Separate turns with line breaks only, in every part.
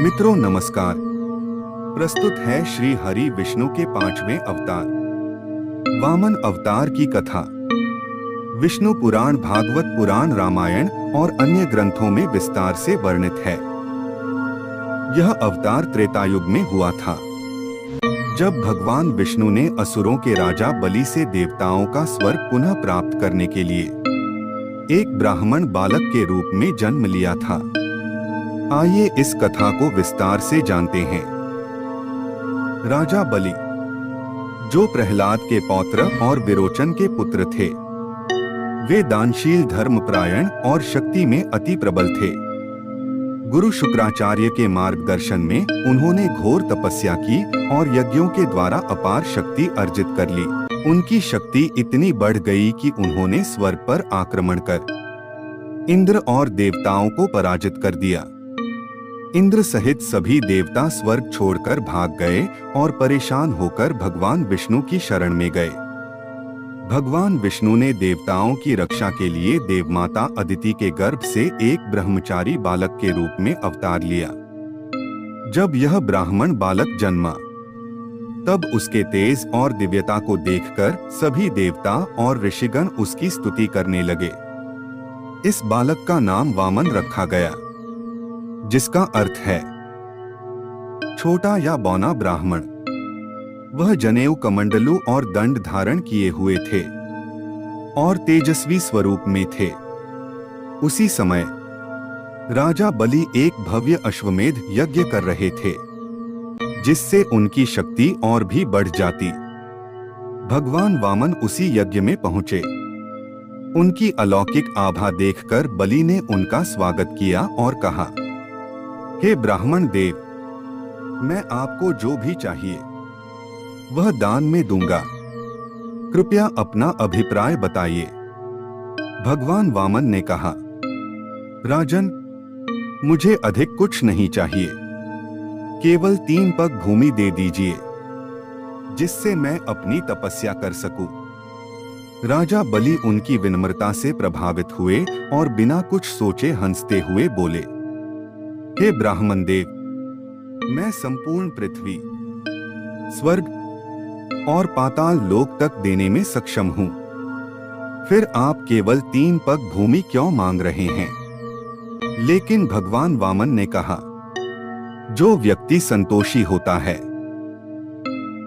मित्रों नमस्कार। प्रस्तुत है श्री हरि विष्णु के 5वें अवतार वामन अवतार की कथा। विष्णु पुराण, भागवत पुराण, रामायण और अन्य ग्रंथों में विस्तार से वर्णित है। यह अवतार त्रेतायुग में हुआ था, जब भगवान विष्णु ने असुरों के राजा बलि से देवताओं का स्वर्ग पुनः प्राप्त करने के लिए एक ब्राह्मण बालक के रूप में जन्म लिया था। आइए इस कथा को विस्तार से जानते हैं। राजा बलि, जो प्रहलाद के पौत्र और विरोचन के पुत्र थे, वे दानशील, धर्मपरायण और शक्ति में अति प्रबल थे। गुरु शुक्राचार्य के मार्गदर्शन में उन्होंने घोर तपस्या की और यज्ञों के द्वारा अपार शक्ति अर्जित कर ली। उनकी शक्ति इतनी बढ़ गई कि उन्होंने स्वर्ग पर आक्रमण कर इंद्र और देवताओं को पराजित कर दिया। इंद्र सहित सभी देवता स्वर्ग छोड़कर भाग गए और परेशान होकर भगवान विष्णु की शरण में गए। भगवान विष्णु ने देवताओं की रक्षा के लिए देवमाता अदिति के गर्भ से एक ब्रह्मचारी बालक के रूप में अवतार लिया। जब यह ब्राह्मण बालक जन्मा, तब उसके तेज और दिव्यता को देखकर सभी देवता और ऋषिगण उसकी स्तुति करने लगे। इस बालक का नाम वामन रखा गया, जिसका अर्थ है छोटा या बौना ब्राह्मण। वह जनेऊ, कमंडलू और दंड धारण किए हुए थे और तेजस्वी स्वरूप में थे। उसी समय राजा बलि एक भव्य अश्वमेध यज्ञ कर रहे थे, जिससे उनकी शक्ति और भी बढ़ जाती। भगवान वामन उसी यज्ञ में पहुंचे। उनकी अलौकिक आभा देखकर बलि ने उनका स्वागत किया और कहा, हे ब्राह्मण देव, मैं आपको जो भी चाहिए वह दान में दूंगा। कृपया अपना अभिप्राय बताइए। भगवान वामन ने कहा, राजन, मुझे अधिक कुछ नहीं चाहिए, केवल 3 पग भूमि दे दीजिए, जिससे मैं अपनी तपस्या कर सकूं। राजा बलि उनकी विनम्रता से प्रभावित हुए और बिना कुछ सोचे हंसते हुए बोले, हे ब्राह्मण देव, मैं संपूर्ण पृथ्वी, स्वर्ग और पाताल लोक तक देने में सक्षम हूं। फिर आप केवल 3 पग भूमि क्यों मांग रहे हैं? लेकिन भगवान वामन ने कहा, जो व्यक्ति संतोषी होता है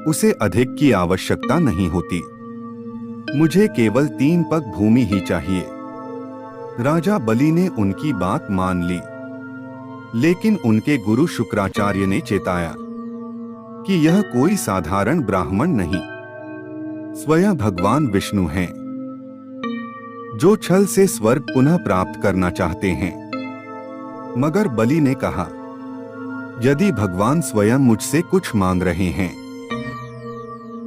उसे अधिक की आवश्यकता नहीं होती। मुझे केवल 3 पग भूमि ही चाहिए। राजा बलि ने उनकी बात मान ली, लेकिन उनके गुरु शुक्राचार्य ने चेताया कि यह कोई साधारण ब्राह्मण नहीं, स्वयं भगवान विष्णु हैं, जो छल से स्वर्ग पुनः प्राप्त करना चाहते हैं। मगर बलि ने कहा, यदि भगवान स्वयं मुझसे कुछ मांग रहे हैं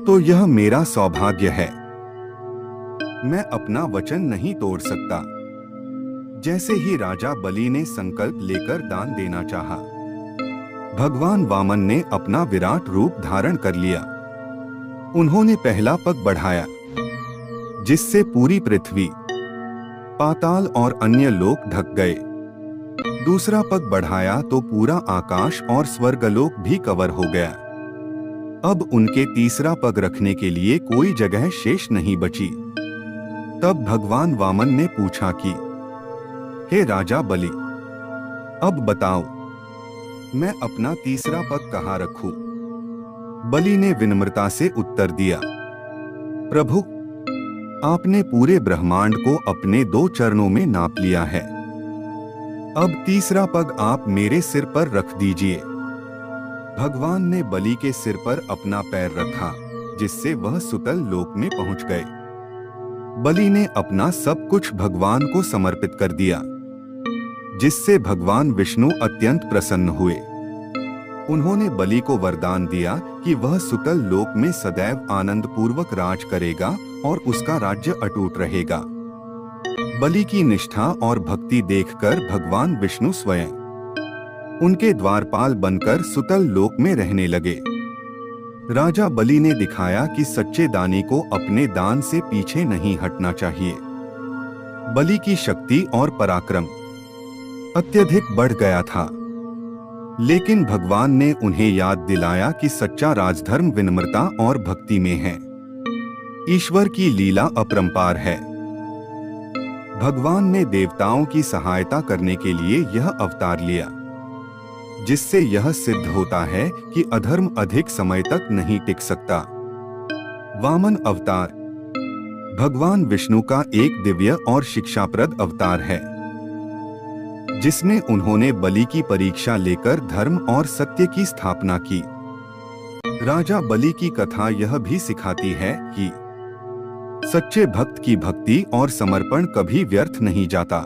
तो यह मेरा सौभाग्य है। मैं अपना वचन नहीं तोड़ सकता। जैसे ही राजा बलि ने संकल्प लेकर दान देना चाहा, भगवान वामन ने अपना विराट रूप धारण कर लिया। उन्होंने पहला पग बढ़ाया, जिससे पूरी पृथ्वी, पाताल और अन्य लोक ढक गए। दूसरा पग बढ़ाया तो पूरा आकाश और स्वर्गलोक भी कवर हो गया। अब उनके तीसरा पग रखने के लिए कोई जगह शेष नहीं बची। तब भगवान वामन ने पूछा कि, हे राजा बलि, अब बताओ, मैं अपना तीसरा पग कहाँ रखूं? बलि ने विनम्रता से उत्तर दिया, प्रभु, आपने पूरे ब्रह्मांड को अपने 2 चरणों में नाप लिया है। अब तीसरा पग आप मेरे सिर पर रख दीजिए। भगवान ने बलि के सिर पर अपना पैर रखा, जिससे वह सुतल लोक में पहुंच गए। बलि ने अपना सब कुछ भगवान को समर्पित कर दिया, जिससे भगवान विष्णु अत्यंत प्रसन्न हुए। उन्होंने बलि को वरदान दिया कि वह सुतल लोक में सदैव आनंद पूर्वक राज करेगा और उसका राज्य अटूट रहेगा। बलि की निष्ठा और भक्ति देखकर भगवान विष्णु स्वयं उनके द्वारपाल बनकर सुतल लोक में रहने लगे। राजा बलि ने दिखाया कि सच्चे दानी को अपने दान से पीछे नहीं हटना चाहिए। बलि की शक्ति और पराक्रम अत्यधिक बढ़ गया था। लेकिन भगवान ने उन्हें याद दिलाया कि सच्चा राजधर्म विनम्रता और भक्ति में है। ईश्वर की लीला अपरंपार है। भगवान ने देवताओं की सहायता करने के लिए यह अवतार लिया, जिससे यह सिद्ध होता है कि अधर्म अधिक समय तक नहीं टिक सकता। वामन अवतार भगवान विष्णु का एक दिव्य और शिक्षाप्रद अवतार है, जिसमें उन्होंने बलि की परीक्षा लेकर धर्म और सत्य की स्थापना की। राजा बलि की कथा यह भी सिखाती है कि सच्चे भक्त की भक्ति और समर्पण कभी व्यर्थ नहीं जाता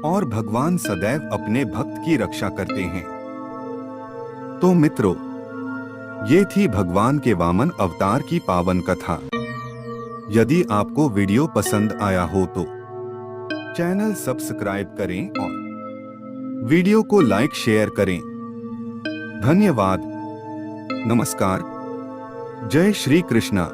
और भगवान सदैव अपने भक्त की रक्षा करते हैं। तो मित्रों, ये थी भगवान के वामन अवतार की पावन कथा। यदि आपको वीडियो पसंद आया हो तो चैनल सब्सक्राइब करें और वीडियो को लाइक शेयर करें। धन्यवाद। नमस्कार। जय श्री कृष्णा।